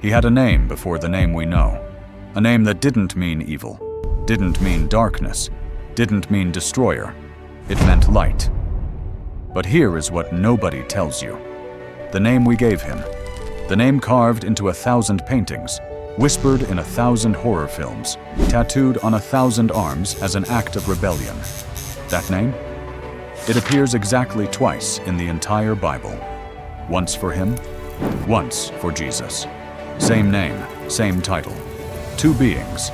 He had a name before the name we know, a name that didn't mean evil, didn't mean darkness, didn't mean destroyer. It meant light. But here is what nobody tells you. The name we gave him, the name carved into 1,000 paintings, whispered in 1,000 horror films, tattooed on 1,000 arms as an act of rebellion. That name? It appears exactly twice in the entire Bible. Once for him, once for Jesus. Same name, same title. Two beings.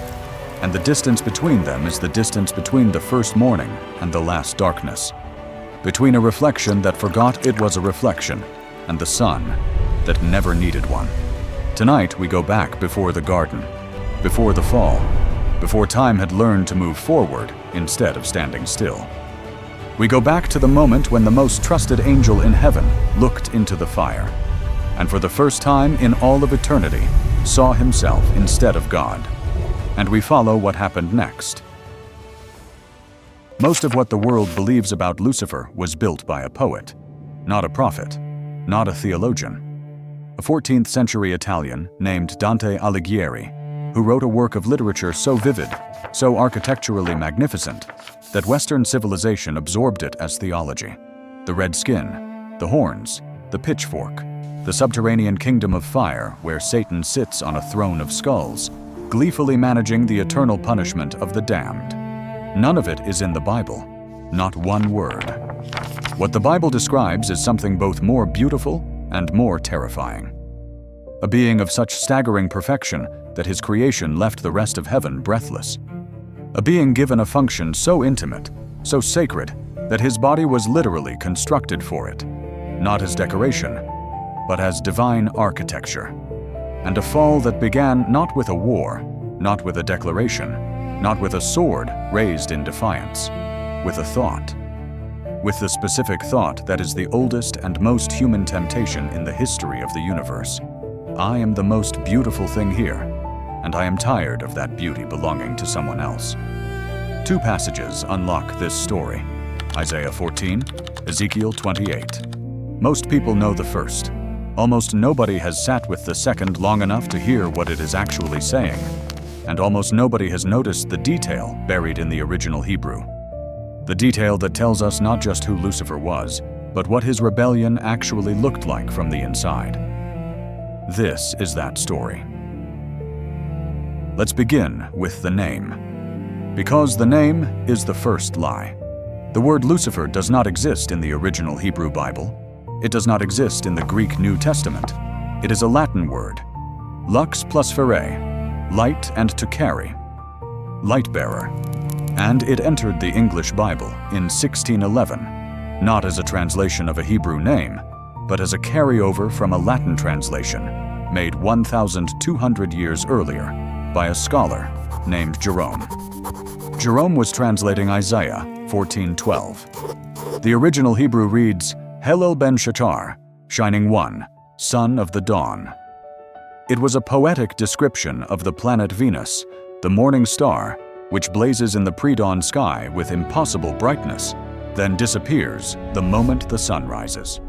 And the distance between them is the distance between the first morning and the last darkness. Between a reflection that forgot it was a reflection and the sun that never needed one. Tonight we go back before the garden, before the fall, before time had learned to move forward instead of standing still. We go back to the moment when the most trusted angel in heaven looked into the fire, and for the first time in all of eternity, saw himself instead of God. And we follow what happened next. Most of what the world believes about Lucifer was built by a poet, not a prophet, not a theologian. A 14th century Italian named Dante Alighieri, who wrote a work of literature so vivid, so architecturally magnificent, that Western civilization absorbed it as theology. The red skin, the horns, the pitchfork, the subterranean kingdom of fire where Satan sits on a throne of skulls, gleefully managing the eternal punishment of the damned. None of it is in the Bible, not one word. What the Bible describes is something both more beautiful and more terrifying. A being of such staggering perfection that his creation left the rest of heaven breathless. A being given a function so intimate, so sacred, that his body was literally constructed for it, not as decoration, but as divine architecture. And a fall that began not with a war, not with a declaration, not with a sword raised in defiance, with a thought. With the specific thought that is the oldest and most human temptation in the history of the universe. I am the most beautiful thing here, and I am tired of that beauty belonging to someone else. Two passages unlock this story: Isaiah 14, Ezekiel 28. Most people know the first. Almost nobody has sat with the second long enough to hear what it is actually saying, and almost nobody has noticed the detail buried in the original Hebrew. The detail that tells us not just who Lucifer was, but what his rebellion actually looked like from the inside. This is that story. Let's begin with the name. Because the name is the first lie. The word Lucifer does not exist in the original Hebrew Bible. It does not exist in the Greek New Testament. It is a Latin word. Lux plus fere, light and to carry, light bearer. And it entered the English Bible in 1611, not as a translation of a Hebrew name, but as a carryover from a Latin translation made 1,200 years earlier by a scholar named Jerome. Jerome was translating Isaiah 14:12. The original Hebrew reads, Helel ben Shatar, shining one, son of the dawn. It was a poetic description of the planet Venus, the morning star, which blazes in the pre-dawn sky with impossible brightness, then disappears the moment the sun rises.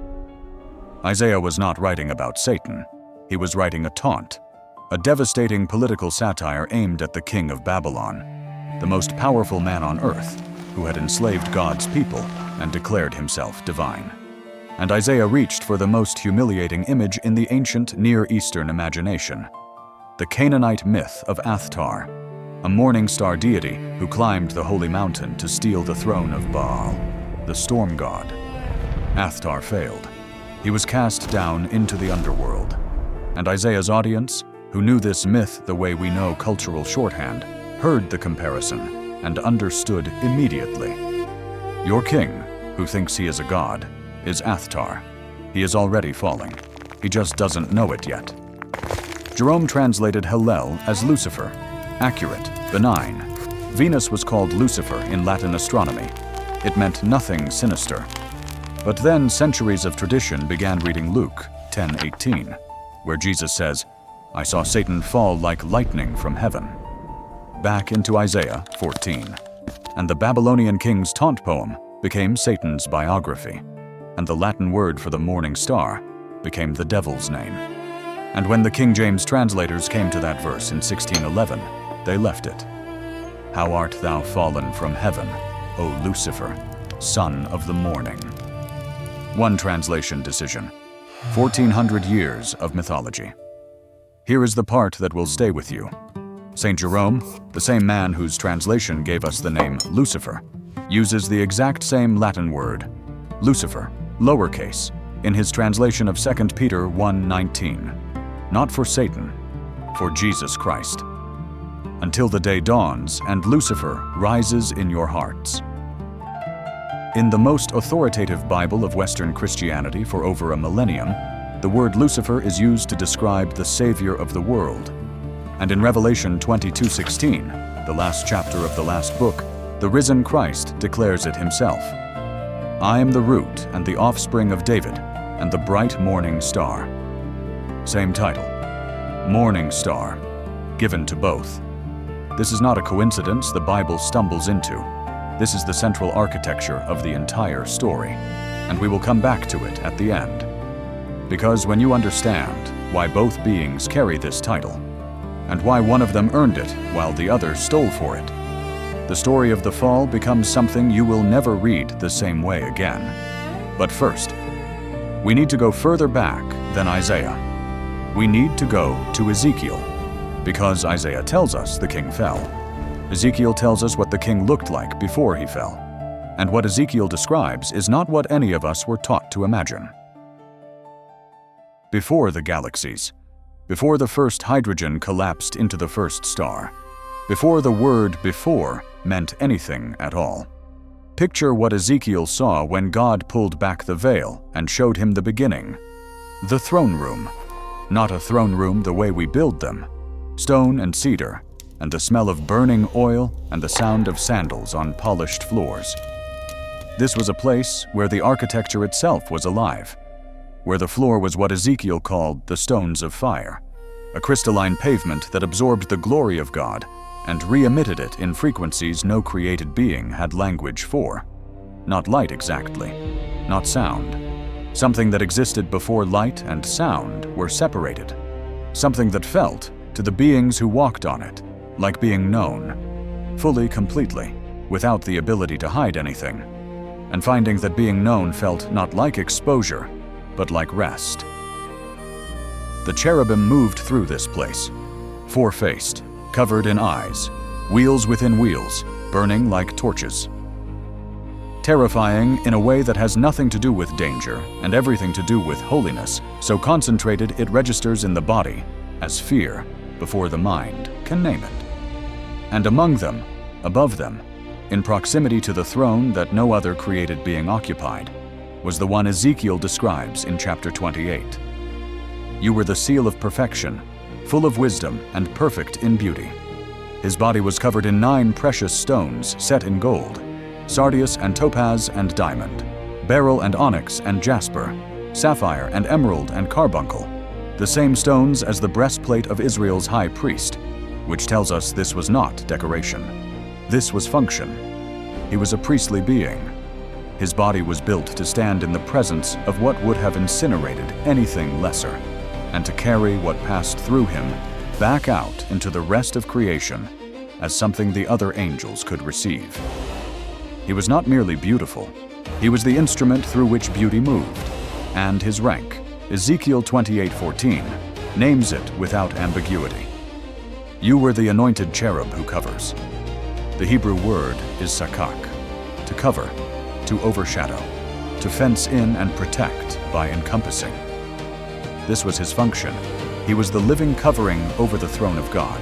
Isaiah was not writing about Satan. He was writing a taunt, a devastating political satire aimed at the king of Babylon, the most powerful man on earth, who had enslaved God's people and declared himself divine. And Isaiah reached for the most humiliating image in the ancient Near Eastern imagination, the Canaanite myth of Athtar, a morning star deity who climbed the holy mountain to steal the throne of Baal, the storm god. Athtar failed. He was cast down into the underworld. And Isaiah's audience, who knew this myth the way we know cultural shorthand, heard the comparison and understood immediately. Your king, who thinks he is a god, is Athtar. He is already falling. He just doesn't know it yet. Jerome translated Helel as Lucifer, accurate, benign. Venus was called Lucifer in Latin astronomy. It meant nothing sinister. But then centuries of tradition began reading Luke 10:18, where Jesus says, I saw Satan fall like lightning from heaven. Back into Isaiah 14. And the Babylonian king's taunt poem became Satan's biography. And the Latin word for the morning star became the devil's name. And when the King James translators came to that verse in 1611, they left it. How art thou fallen from heaven, O Lucifer, son of the morning. One translation decision. 1400 years of mythology. Here is the part that will stay with you. St. Jerome, the same man whose translation gave us the name Lucifer, uses the exact same Latin word, Lucifer, lowercase, in his translation of 2 Peter 1:19. Not for Satan, for Jesus Christ. Until the day dawns and Lucifer rises in your hearts. In the most authoritative Bible of Western Christianity for over a millennium, the word Lucifer is used to describe the Savior of the world. And in Revelation 22:16, the last chapter of the last book, the risen Christ declares it himself. I am the root and the offspring of David, and the bright morning star. Same title, Morning Star, given to both. This is not a coincidence the Bible stumbles into. This is the central architecture of the entire story, and we will come back to it at the end. Because when you understand why both beings carry this title, and why one of them earned it while the other stole for it, the story of the fall becomes something you will never read the same way again. But first, we need to go further back than Isaiah. We need to go to Ezekiel, because Isaiah tells us the king fell. Ezekiel tells us what the king looked like before he fell, and what Ezekiel describes is not what any of us were taught to imagine. Before the galaxies, before the first hydrogen collapsed into the first star, before the word before meant anything at all. Picture what Ezekiel saw when God pulled back the veil and showed him the beginning. The throne room. Not a throne room the way we build them. Stone and cedar, and the smell of burning oil and the sound of sandals on polished floors. This was a place where the architecture itself was alive, where the floor was what Ezekiel called the stones of fire, a crystalline pavement that absorbed the glory of God and re-emitted it in frequencies no created being had language for. Not light exactly, not sound. Something that existed before light and sound were separated. Something that felt, to the beings who walked on it, like being known, fully, completely, without the ability to hide anything, and finding that being known felt not like exposure, but like rest. The cherubim moved through this place, four-faced, covered in eyes, wheels within wheels, burning like torches. Terrifying in a way that has nothing to do with danger and everything to do with holiness, so concentrated it registers in the body as fear before the mind can name it. And among them, above them, in proximity to the throne that no other created being occupied, was the one Ezekiel describes in chapter 28. You were the seal of perfection, full of wisdom and perfect in beauty. His body was covered in 9 precious stones set in gold, sardius and topaz and diamond, beryl and onyx and jasper, sapphire and emerald and carbuncle, the same stones as the breastplate of Israel's high priest, which tells us this was not decoration. This was function. He was a priestly being. His body was built to stand in the presence of what would have incinerated anything lesser, and to carry what passed through him back out into the rest of creation as something the other angels could receive. He was not merely beautiful, he was the instrument through which beauty moved, and his rank, Ezekiel 28:14, names it without ambiguity. You were the anointed cherub who covers. The Hebrew word is sakak, to cover, to overshadow, to fence in and protect by encompassing. This was his function. He was the living covering over the throne of God,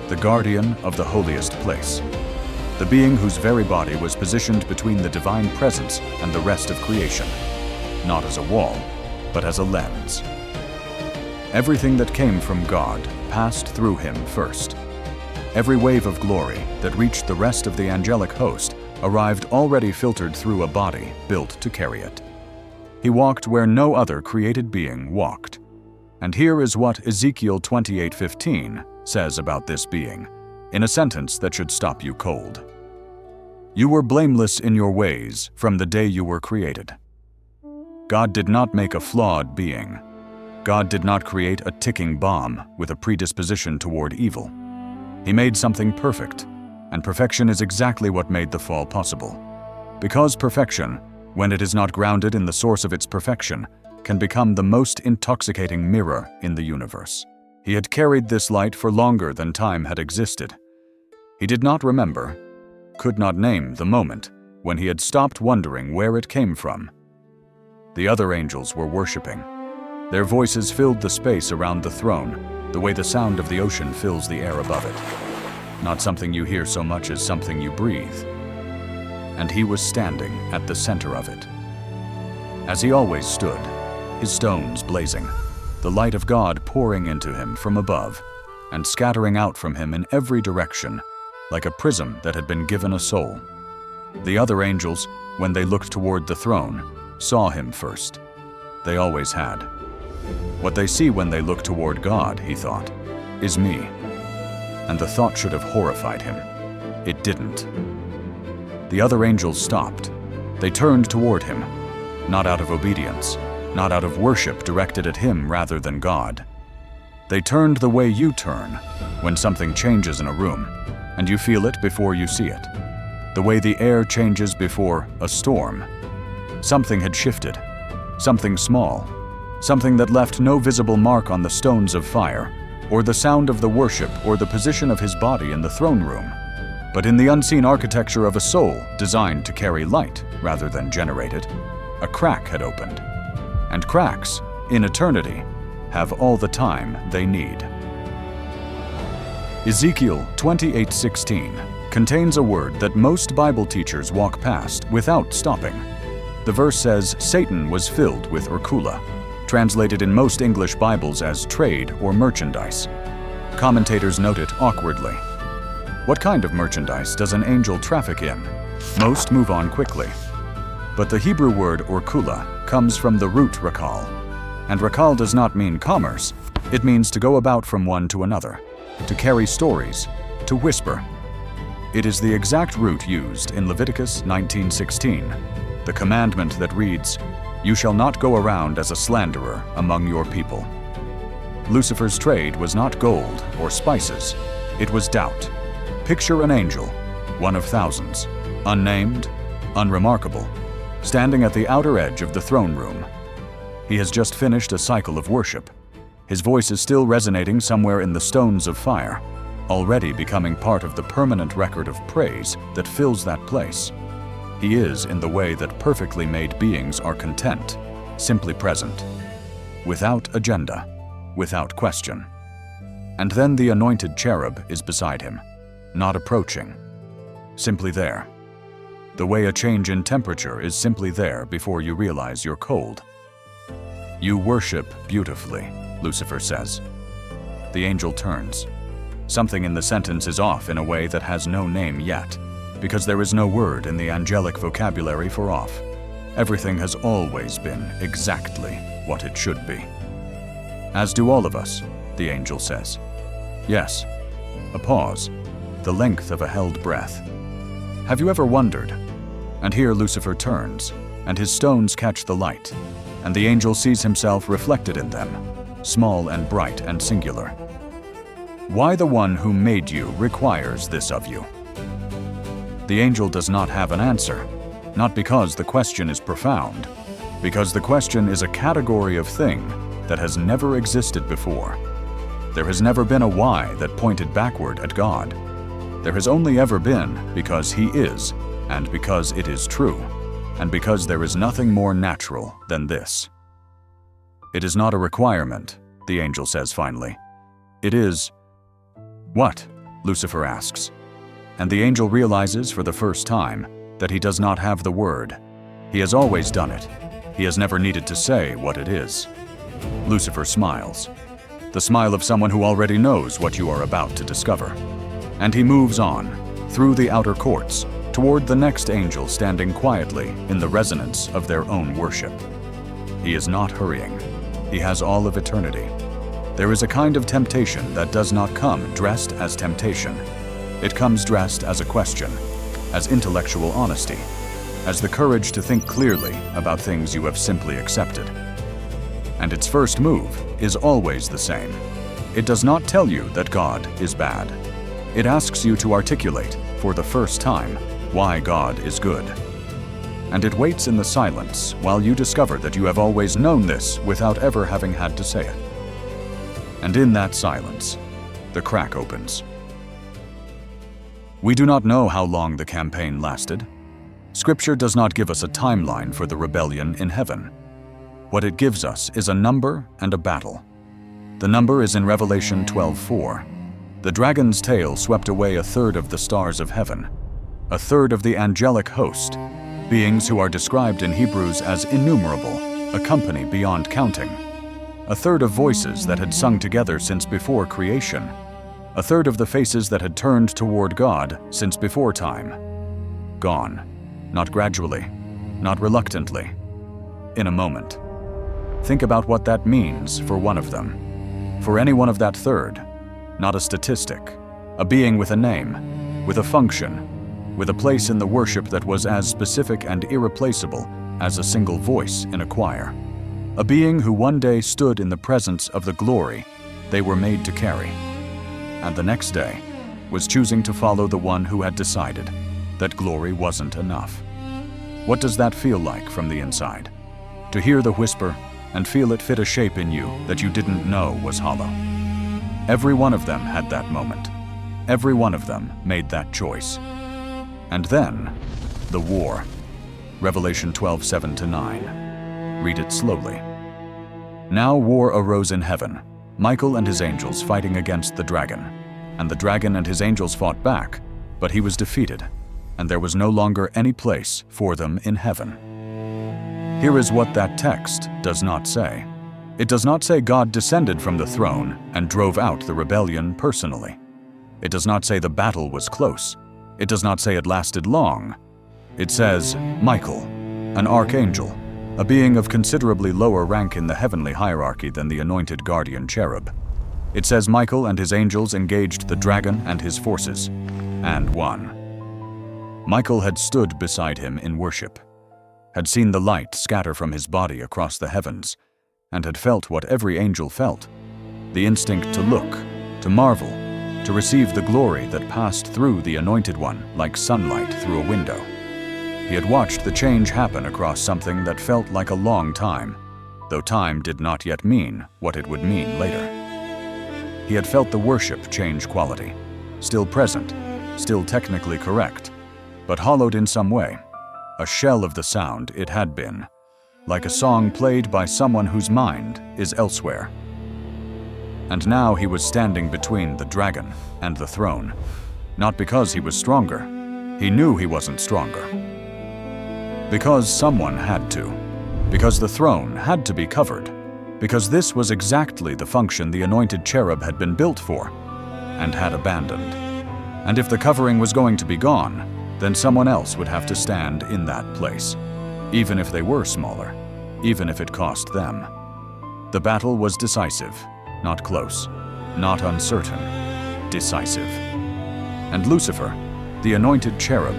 the guardian of the holiest place, the being whose very body was positioned between the divine presence and the rest of creation, not as a wall, but as a lens. Everything that came from God passed through him first. Every wave of glory that reached the rest of the angelic host arrived already filtered through a body built to carry it. He walked where no other created being walked. And here is what Ezekiel 28:15 says about this being, in a sentence that should stop you cold. You were blameless in your ways from the day you were created. God did not make a flawed being. God did not create a ticking bomb with a predisposition toward evil. He made something perfect, and perfection is exactly what made the fall possible. Because perfection, when it is not grounded in the source of its perfection, can become the most intoxicating mirror in the universe. He had carried this light for longer than time had existed. He did not remember, could not name the moment when he had stopped wondering where it came from. The other angels were worshiping. Their voices filled the space around the throne, the way the sound of the ocean fills the air above it. Not something you hear so much as something you breathe. And he was standing at the center of it. As he always stood, his stones blazing, the light of God pouring into him from above and scattering out from him in every direction, like a prism that had been given a soul. The other angels, when they looked toward the throne, saw him first. They always had. What they see when they look toward God, he thought, is me. And the thought should have horrified him. It didn't. The other angels stopped. They turned toward him, not out of obedience, not out of worship directed at him rather than God. They turned the way you turn when something changes in a room, and you feel it before you see it. The way the air changes before a storm. Something had shifted, something small, something that left no visible mark on the stones of fire, or the sound of the worship, or the position of his body in the throne room, but in the unseen architecture of a soul designed to carry light rather than generate it, a crack had opened. And cracks, in eternity, have all the time they need. Ezekiel 28:16 contains a word that most Bible teachers walk past without stopping. The verse says Satan was filled with Urkula, translated in most English Bibles as trade or merchandise. Commentators note it awkwardly. What kind of merchandise does an angel traffic in? Most move on quickly. But the Hebrew word Urkula comes from the root rakal, and rakal does not mean commerce. It means to go about from one to another, to carry stories, to whisper. It is the exact root used in Leviticus 19:16, the commandment that reads, "You shall not go around as a slanderer among your people." Lucifer's trade was not gold or spices, it was doubt. Picture an angel, one of thousands, unnamed, unremarkable, standing at the outer edge of the throne room. He has just finished a cycle of worship. His voice is still resonating somewhere in the stones of fire, already becoming part of the permanent record of praise that fills that place. He is in the way that perfectly made beings are content, simply present, without agenda, without question. And then the Anointed Cherub is beside him, not approaching, simply there. The way a change in temperature is simply there before you realize you're cold. "You worship beautifully," Lucifer says. The angel turns. Something in the sentence is off in a way that has no name yet, because there is no word in the angelic vocabulary for off. Everything has always been exactly what it should be. "As do all of us," the angel says. Yes. A pause, the length of a held breath. Have you ever wondered? And here Lucifer turns, and his stones catch the light, and the angel sees himself reflected in them, small and bright and singular. Why the one who made you requires this of you? The angel does not have an answer, not because the question is profound, because the question is a category of thing that has never existed before. There has never been a why that pointed backward at God. There has only ever been because He is, and because it is true, and because there is nothing more natural than this. It is not a requirement, the angel says finally. It is... What? Lucifer asks. And the angel realizes for the first time that he does not have the word. He has always done it. He has never needed to say what it is. Lucifer smiles. The smile of someone who already knows what you are about to discover. And he moves on, through the outer courts, toward the next angel standing quietly in the resonance of their own worship. He is not hurrying. He has all of eternity. There is a kind of temptation that does not come dressed as temptation. It comes dressed as a question, as intellectual honesty, as the courage to think clearly about things you have simply accepted. and its first move is always the same. It does not tell you that God is bad. It asks you to articulate, for the first time, why God is good. And it waits in the silence while you discover that you have always known this without ever having had to say it. And in that silence, the crack opens. We do not know how long the campaign lasted. Scripture does not give us a timeline for the rebellion in heaven. What it gives us is a number and a battle. The number is in Revelation 12:4. The dragon's tail swept away a third of the stars of heaven, a third of the angelic host, beings who are described in Hebrews as innumerable, a company beyond counting, a third of voices that had sung together since before creation, a third of the faces that had turned toward God since before time. Gone, not gradually, not reluctantly, in a moment. Think about what that means for one of them. For any one of that third, not a statistic, a being with a name, with a function, with a place in the worship that was as specific and irreplaceable as a single voice in a choir. A being who one day stood in the presence of the glory they were made to carry, and the next day was choosing to follow the one who had decided that glory wasn't enough. What does that feel like from the inside? To hear the whisper and feel it fit a shape in you that you didn't know was hollow. Every one of them had that moment. Every one of them made that choice. And then, the war. Revelation 12:7-9. Read it slowly. Now war arose in heaven, Michael and his angels fighting against the dragon. And the dragon and his angels fought back, but he was defeated, and there was no longer any place for them in heaven. Here is what that text does not say. It does not say God descended from the throne and drove out the rebellion personally. It does not say the battle was close. It does not say it lasted long. It says Michael, an archangel, a being of considerably lower rank in the heavenly hierarchy than the anointed guardian cherub. It says Michael and his angels engaged the dragon and his forces, and won. Michael had stood beside him in worship, had seen the light scatter from his body across the heavens, and had felt what every angel felt, the instinct to look, to marvel, to receive the glory that passed through the Anointed One like sunlight through a window. He had watched the change happen across something that felt like a long time, though time did not yet mean what it would mean later. He had felt the worship change quality, still present, still technically correct, but hollowed in some way, a shell of the sound it had been, like a song played by someone whose mind is elsewhere. And now he was standing between the dragon and the throne, not because he was stronger. He knew he wasn't stronger. Because someone had to. Because the throne had to be covered. Because this was exactly the function the Anointed Cherub had been built for, and had abandoned. And if the covering was going to be gone, then someone else would have to stand in that place, even if they were smaller, even if it cost them. The battle was decisive, not close, not uncertain, decisive. And Lucifer, the Anointed Cherub,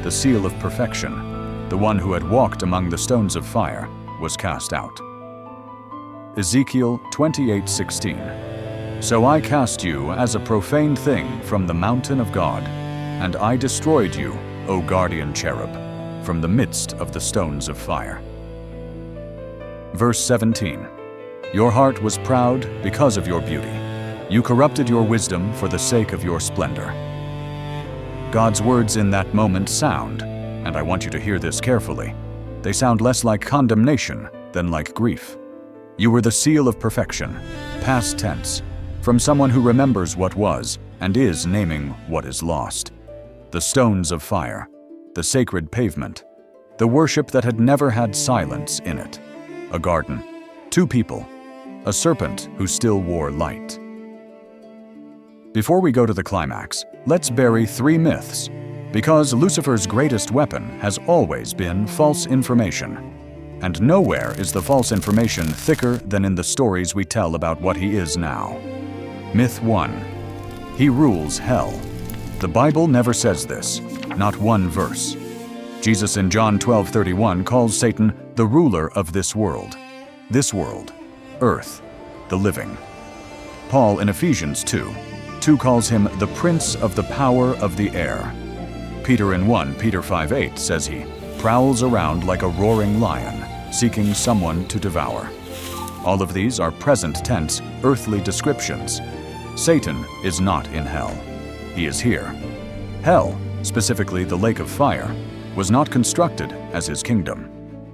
the seal of perfection, the one who had walked among the stones of fire, was cast out. Ezekiel 28:16. So I cast you as a profane thing from the mountain of God, and I destroyed you, O guardian cherub, from the midst of the stones of fire. Verse 17. Your heart was proud because of your beauty. You corrupted your wisdom for the sake of your splendor. God's words in that moment sound, and I want you to hear this carefully, they sound less like condemnation than like grief. You were the seal of perfection, past tense, from someone who remembers what was and is naming what is lost. The stones of fire, the sacred pavement, the worship that had never had silence in it, a garden, two people, a serpent who still wore light. Before we go to the climax, let's bury 3 myths, because Lucifer's greatest weapon has always been false information. And nowhere is the false information thicker than in the stories we tell about what he is now. Myth 1. He rules hell. The Bible never says this, not one verse. Jesus in John 12:31 calls Satan the ruler of this world. This world. earth, the living. Paul in Ephesians 2 calls him the prince of the power of the air. Peter in 1 Peter 5:8 says he prowls around like a roaring lion, seeking someone to devour. All of these are present tense, earthly descriptions. Satan is not in hell. He is here. Hell, specifically the lake of fire, was not constructed as his kingdom.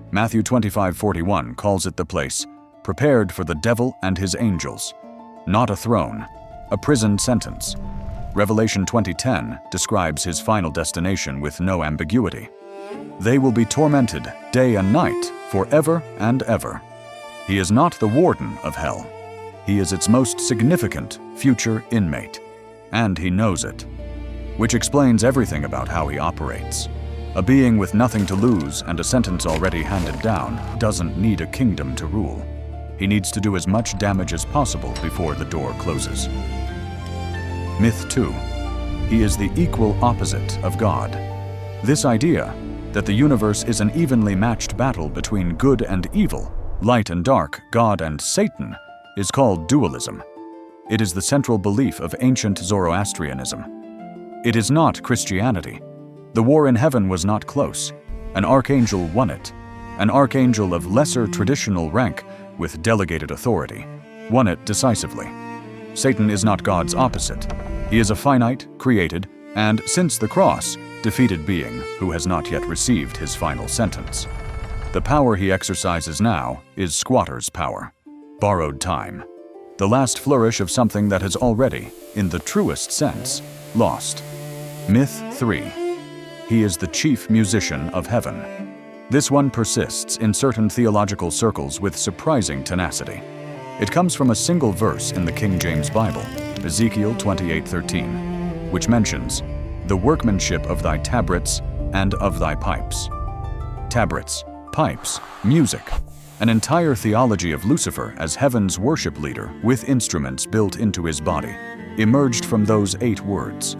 Matthew 25:41 calls it the place prepared for the devil and his angels, not a throne, a prison sentence. Revelation 20:10 describes his final destination with no ambiguity. They will be tormented day and night, forever and ever. He is not the warden of hell. He is its most significant future inmate, and he knows it, which explains everything about how he operates. A being with nothing to lose and a sentence already handed down doesn't need a kingdom to rule. He needs to do as much damage as possible before the door closes. Myth 2. He is the equal opposite of God. This idea that the universe is an evenly matched battle between good and evil, light and dark, God and Satan, is called dualism. It is the central belief of ancient Zoroastrianism. It is not Christianity. The war in heaven was not close. An archangel won it. An archangel of lesser traditional rank with delegated authority won it decisively. Satan is not God's opposite. He is a finite, created, and, since the cross, defeated being who has not yet received his final sentence. The power he exercises now is squatter's power, borrowed time, the last flourish of something that has already, in the truest sense, lost. Myth 3. He is the chief musician of heaven. This one persists in certain theological circles with surprising tenacity. It comes from a single verse in the King James Bible, Ezekiel 28:13, which mentions, "The workmanship of thy tabrets and of thy pipes." Tabrets, pipes, music, an entire theology of Lucifer as heaven's worship leader with instruments built into his body, emerged from those 8 words.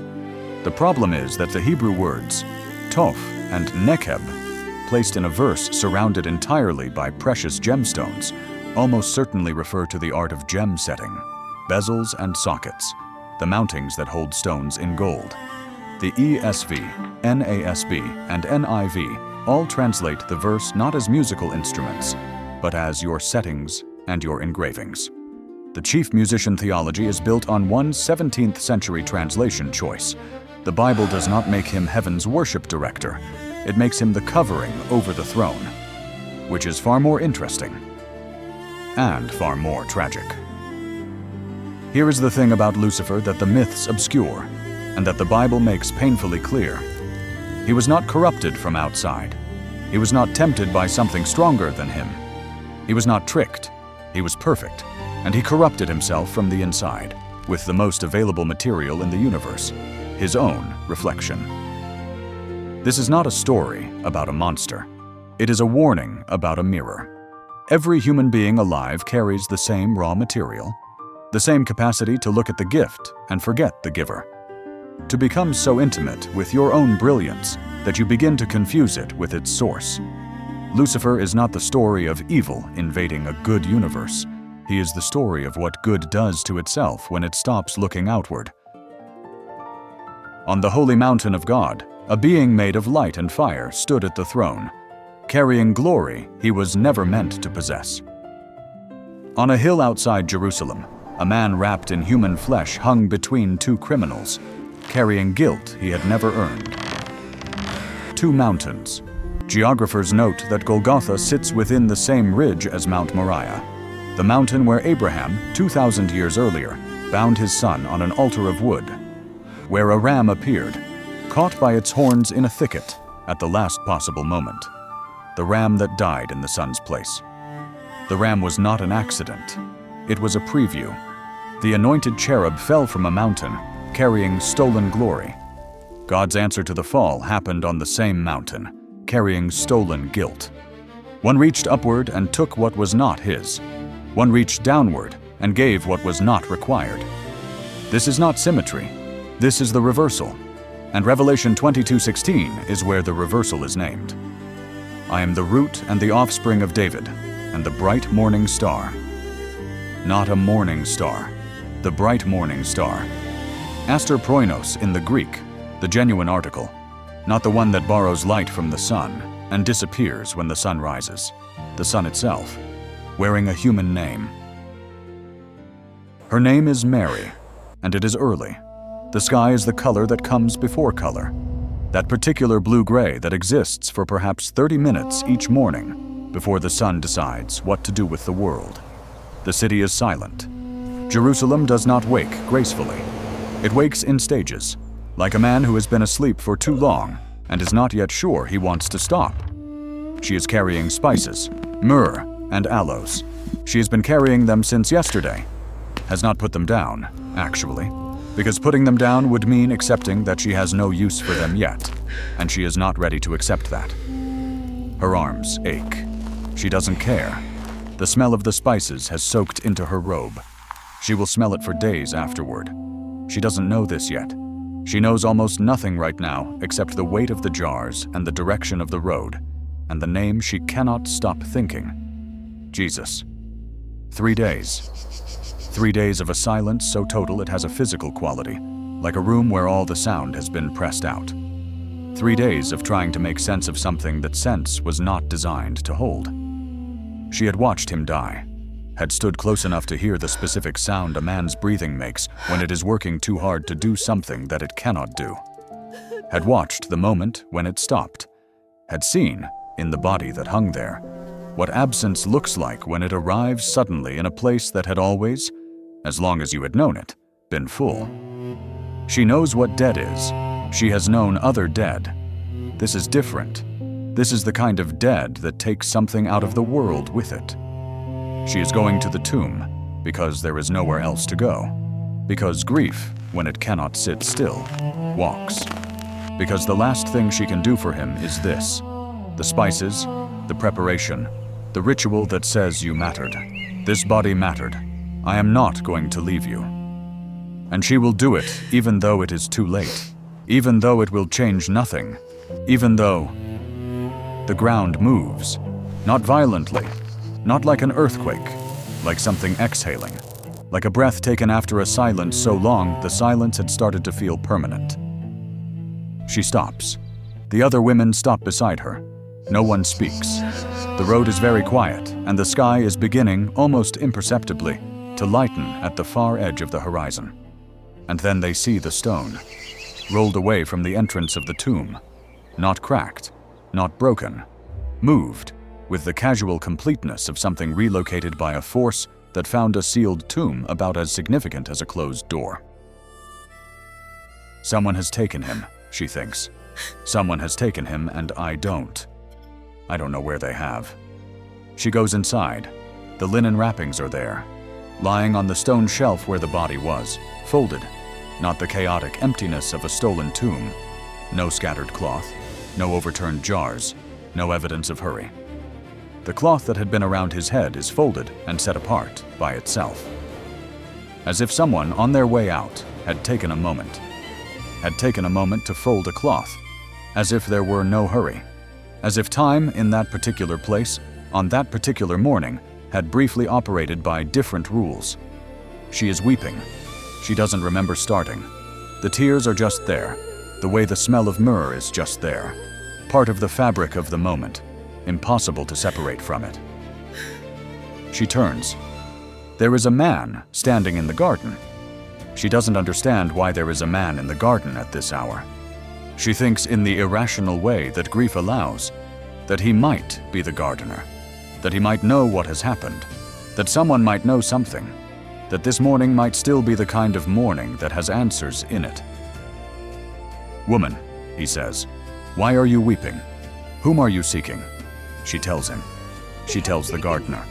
The problem is that the Hebrew words, toph and nekeb, placed in a verse surrounded entirely by precious gemstones, almost certainly refer to the art of gem setting, bezels and sockets, the mountings that hold stones in gold. The ESV, NASB, and NIV all translate the verse not as musical instruments, but as your settings and your engravings. The chief musician theology is built on one 17th century translation choice. The Bible does not make him heaven's worship director. It makes him the covering over the throne, which is far more interesting and far more tragic. Here is the thing about Lucifer that the myths obscure, and that the Bible makes painfully clear. He was not corrupted from outside. He was not tempted by something stronger than him. He was not tricked. He was perfect, and he corrupted himself from the inside, with the most available material in the universe, his own reflection. This is not a story about a monster. It is a warning about a mirror. Every human being alive carries the same raw material, the same capacity to look at the gift and forget the giver, to become so intimate with your own brilliance that you begin to confuse it with its source. Lucifer is not the story of evil invading a good universe. He is the story of what good does to itself when it stops looking outward. On the holy mountain of God, a being made of light and fire stood at the throne, carrying glory he was never meant to possess. On a hill outside Jerusalem, a man wrapped in human flesh hung between 2 criminals, carrying guilt he had never earned. 2 mountains. Geographers note that Golgotha sits within the same ridge as Mount Moriah, the mountain where Abraham, 2,000 years earlier, bound his son on an altar of wood, where a ram appeared, caught by its horns in a thicket at the last possible moment. The ram that died in the son's place. The ram was not an accident. It was a preview. The anointed cherub fell from a mountain, carrying stolen glory. God's answer to the fall happened on the same mountain, carrying stolen guilt. One reached upward and took what was not his. One reached downward and gave what was not required. This is not symmetry. This is the reversal. And Revelation 22:16 is where the reversal is named. I am the root and the offspring of David, and the bright morning star. not a morning star, the bright morning star. Aster proinos in the Greek, the genuine article, not the one that borrows light from the sun and disappears when the sun rises, the sun itself, wearing a human name. Her name is Mary, and it is early. The sky is the color that comes before color, that particular blue-gray that exists for perhaps 30 minutes each morning before the sun decides what to do with the world. The city is silent. Jerusalem does not wake gracefully. It wakes in stages, like a man who has been asleep for too long and is not yet sure he wants to stop. She is carrying spices, myrrh and aloes. She has been carrying them since yesterday. Has not put them down, actually, because putting them down would mean accepting that she has no use for them yet, and she is not ready to accept that. Her arms ache. She doesn't care. The smell of the spices has soaked into her robe. She will smell it for days afterward. She doesn't know this yet. She knows almost nothing right now except the weight of the jars and the direction of the road, and the name she cannot stop thinking. Jesus. 3 days. 3 days of a silence so total it has a physical quality, like a room where all the sound has been pressed out. 3 days of trying to make sense of something that sense was not designed to hold. She had watched him die, had stood close enough to hear the specific sound a man's breathing makes when it is working too hard to do something that it cannot do. Had watched the moment when it stopped, had seen, in the body that hung there, what absence looks like when it arrives suddenly in a place that had always, as long as you had known it, been full. She knows what dead is. She has known other dead. This is different. This is the kind of dead that takes something out of the world with it. She is going to the tomb because there is nowhere else to go. Because grief, when it cannot sit still, walks. Because the last thing she can do for him is this: the spices, the preparation, the ritual that says you mattered. This body mattered. I am not going to leave you. And she will do it even though it is too late, even though it will change nothing, even though the ground moves, not violently, not like an earthquake, like something exhaling, like a breath taken after a silence so long the silence had started to feel permanent. She stops. The other women stop beside her. No one speaks. The road is very quiet, and the sky is beginning, almost imperceptibly, to lighten at the far edge of the horizon. And then they see the stone, rolled away from the entrance of the tomb, not cracked, not broken, moved, with the casual completeness of something relocated by a force that found a sealed tomb about as significant as a closed door. Someone has taken him, she thinks. Someone has taken him, and I don't. I don't know where they have. She goes inside. The linen wrappings are there, lying on the stone shelf where the body was, folded, not the chaotic emptiness of a stolen tomb. No scattered cloth, no overturned jars, no evidence of hurry. The cloth that had been around his head is folded and set apart by itself. As if someone on their way out had taken a moment to fold a cloth, as if there were no hurry, as if time in that particular place, on that particular morning, had briefly operated by different rules. She is weeping. She doesn't remember starting. The tears are just there, the way the smell of myrrh is just there, part of the fabric of the moment, impossible to separate from it. She turns. There is a man standing in the garden. She doesn't understand why there is a man in the garden at this hour. She thinks in the irrational way that grief allows, that he might be the gardener, that he might know what has happened, that someone might know something, that this morning might still be the kind of morning that has answers in it. "Woman," he says, "why are you weeping? Whom are you seeking?" She tells him. She tells the gardener.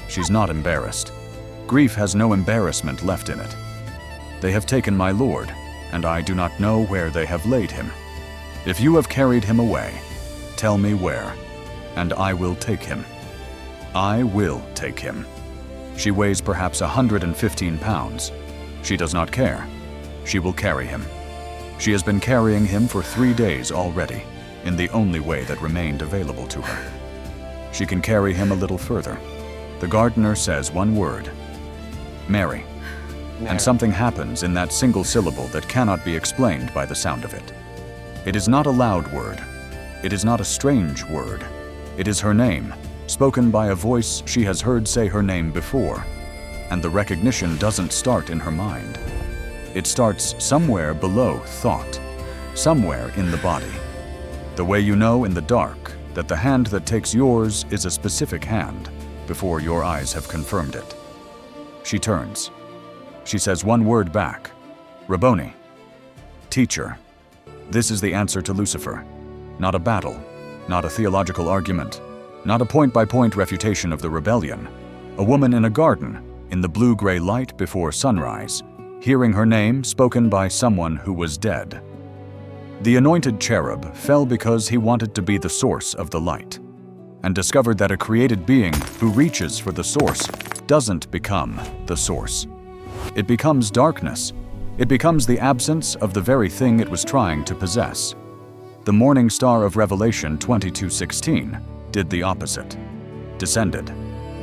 She's not embarrassed. Grief has no embarrassment left in it. "They have taken my Lord, and I do not know where they have laid him. If you have carried him away, tell me where, and I will take him. I will take him." She weighs perhaps 115 pounds. She does not care. She will carry him. She has been carrying him for 3 days already, in the only way that remained available to her. She can carry him a little further. The gardener says one word. Mary. And something happens in that single syllable that cannot be explained by the sound of it. It is not a loud word. It is not a strange word. It is her name, spoken by a voice she has heard say her name before. And the recognition doesn't start in her mind. It starts somewhere below thought, somewhere in the body. The way you know in the dark that the hand that takes yours is a specific hand before your eyes have confirmed it. She turns. She says one word back, Rabboni, teacher. This is the answer to Lucifer. Not a battle, not a theological argument, not a point-by-point refutation of the rebellion. A woman in a garden, in the blue-gray light before sunrise, hearing her name spoken by someone who was dead. The Anointed Cherub fell because he wanted to be the source of the light, and discovered that a created being who reaches for the source doesn't become the source. It becomes darkness. It becomes the absence of the very thing it was trying to possess. The morning star of Revelation 22:16 did the opposite. Descended,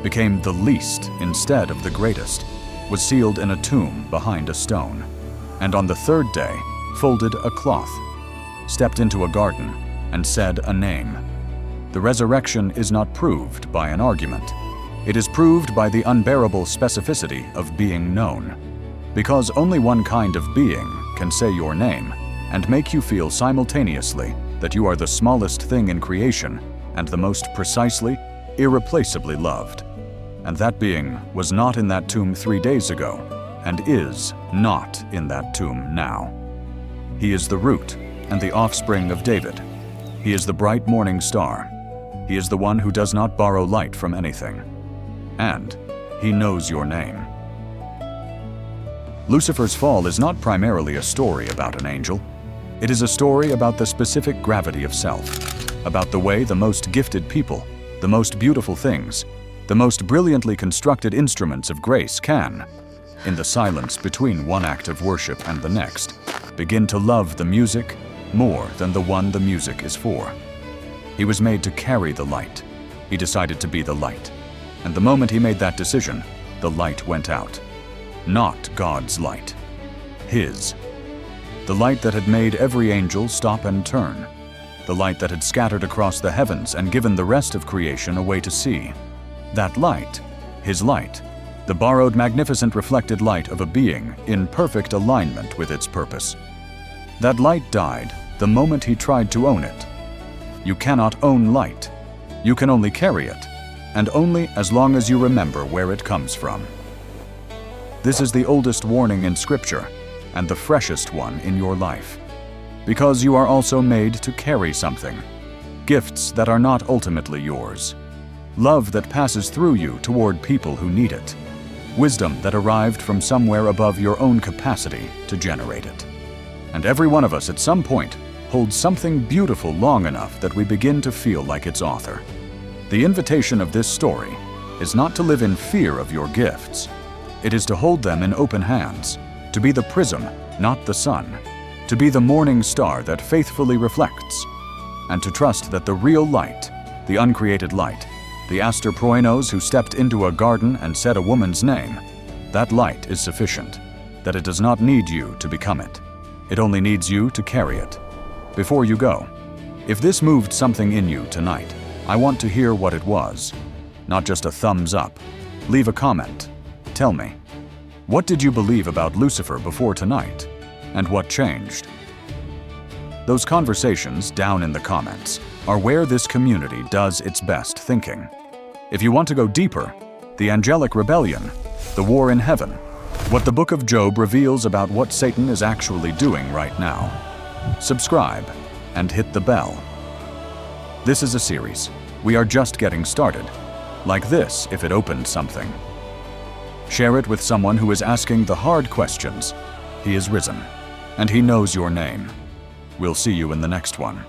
became the least instead of the greatest, was sealed in a tomb behind a stone, and on the third day folded a cloth, stepped into a garden, and said a name. The resurrection is not proved by an argument. It is proved by the unbearable specificity of being known. Because only one kind of being can say your name and make you feel simultaneously that you are the smallest thing in creation and the most precisely, irreplaceably loved. And that being was not in that tomb 3 days ago, and is not in that tomb now. He is the root and the offspring of David. He is the bright morning star. He is the one who does not borrow light from anything. And he knows your name. Lucifer's fall is not primarily a story about an angel. It is a story about the specific gravity of self, about the way the most gifted people, the most beautiful things, the most brilliantly constructed instruments of grace can, in the silence between one act of worship and the next, begin to love the music more than the one the music is for. He was made to carry the light. He decided to be the light. And the moment he made that decision, the light went out. Not God's light. His. The light that had made every angel stop and turn. The light that had scattered across the heavens and given the rest of creation a way to see. That light, his light, the borrowed magnificent reflected light of a being in perfect alignment with its purpose. That light died the moment he tried to own it. You cannot own light. You can only carry it, and only as long as you remember where it comes from. This is the oldest warning in Scripture, and the freshest one in your life. Because you are also made to carry something. Gifts that are not ultimately yours. Love that passes through you toward people who need it. Wisdom that arrived from somewhere above your own capacity to generate it. And every one of us at some point holds something beautiful long enough that we begin to feel like its author. The invitation of this story is not to live in fear of your gifts. It is to hold them in open hands, to be the prism, not the sun, to be the morning star that faithfully reflects, and to trust that the real light, the uncreated light, the Aster Proinos who stepped into a garden and said a woman's name, that light is sufficient, that it does not need you to become it. It only needs you to carry it. Before you go, if this moved something in you tonight, I want to hear what it was. Not just a thumbs up. Leave a comment. Tell me, what did you believe about Lucifer before tonight? And what changed? Those conversations down in the comments are where this community does its best thinking. If you want to go deeper, the angelic rebellion, the war in heaven, what the book of Job reveals about what Satan is actually doing right now. Subscribe and hit the bell. This is a series. We are just getting started. Like this if it opened something. Share it with someone who is asking the hard questions. He is risen, and he knows your name. We'll see you in the next one.